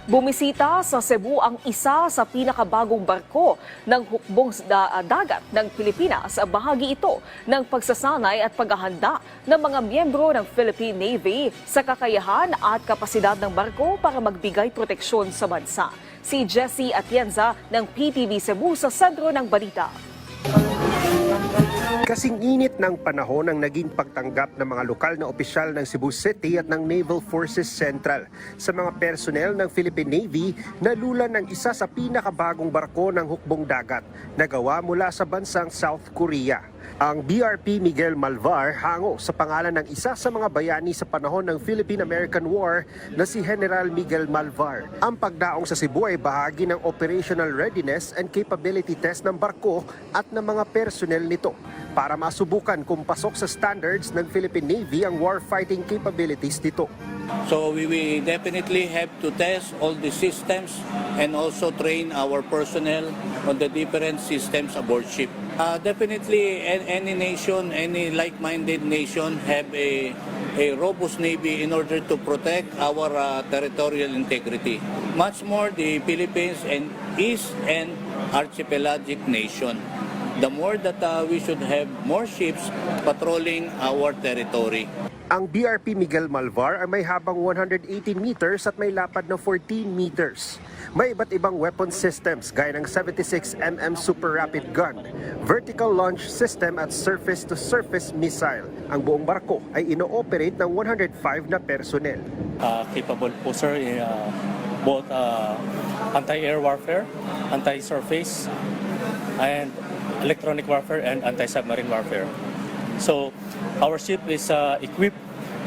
Bumisita sa Cebu ang isa sa pinakabagong barko ng hukbong dagat ng Pilipinas. Bahagi ito ng pagsasanay at paghahanda ng mga miyembro ng Philippine Navy sa kakayahan at kapasidad ng barko para magbigay proteksyon sa bansa. Si Jessie Atienza ng PTV Cebu sa sentro ng balita. Kasing init ng panahon ang naging pagtanggap ng mga lokal na opisyal ng Cebu City at ng Naval Forces Central sa mga personnel ng Philippine Navy na lulan ng isa sa pinakabagong barko ng hukbong dagat na gawa mula sa bansang South Korea. Ang BRP Miguel Malvar hango sa pangalan ng isa sa mga bayani sa panahon ng Philippine-American War na si General Miguel Malvar. Ang pagdaong sa Cebu ay bahagi ng operational readiness and capability test ng barko at ng mga personnel nito para masubukan kung pasok sa standards ng Philippine Navy ang warfighting capabilities nito. So we definitely have to test all the systems and also train our personnel on the different systems aboard ship. Definitely any nation, any like-minded nation have a robust navy in order to protect our territorial integrity. Much more the Philippines and is an archipelagic nation. The more that we should have more ships patrolling our territory. Ang BRP Miguel Malvar ay may habang 118 meters at may lapad na 14 meters. May iba't ibang weapon systems gaya ng 76mm Super Rapid Gun, vertical launch system at surface-to-surface missile. Ang buong barko ay ino-operate ng 105 na personnel. Capable po sir both anti-air warfare, anti-surface, and electronic warfare and anti-submarine warfare. So our ship is equipped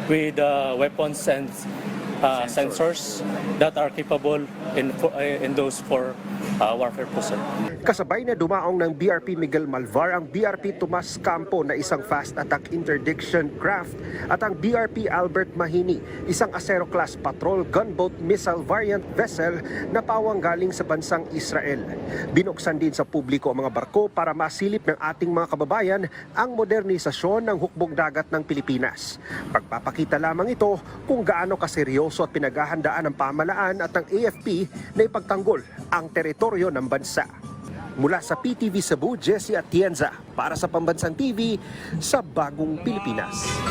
with weapons and sensors that are capable in those for warfare po sir. Kasabay na dumaong ng BRP Miguel Malvar ang BRP Tomas Campo na isang fast attack interdiction craft at ang BRP Albert Mahini, isang Acero-class patrol gunboat missile variant vessel na pawang galing sa bansang Israel. Binuksan din sa publiko ang mga barko para masilip ng ating mga kababayan ang modernisasyon ng hukbong dagat ng Pilipinas. Pagpapakita lamang ito kung gaano kaseryoso at pinaghahandaan ng pamalaan at ng AFP na ipagtanggol ang teritoryo ng bansa. Mula sa PTV Cebu, Jessie Atienza para sa Pambansang TV sa Bagong Pilipinas.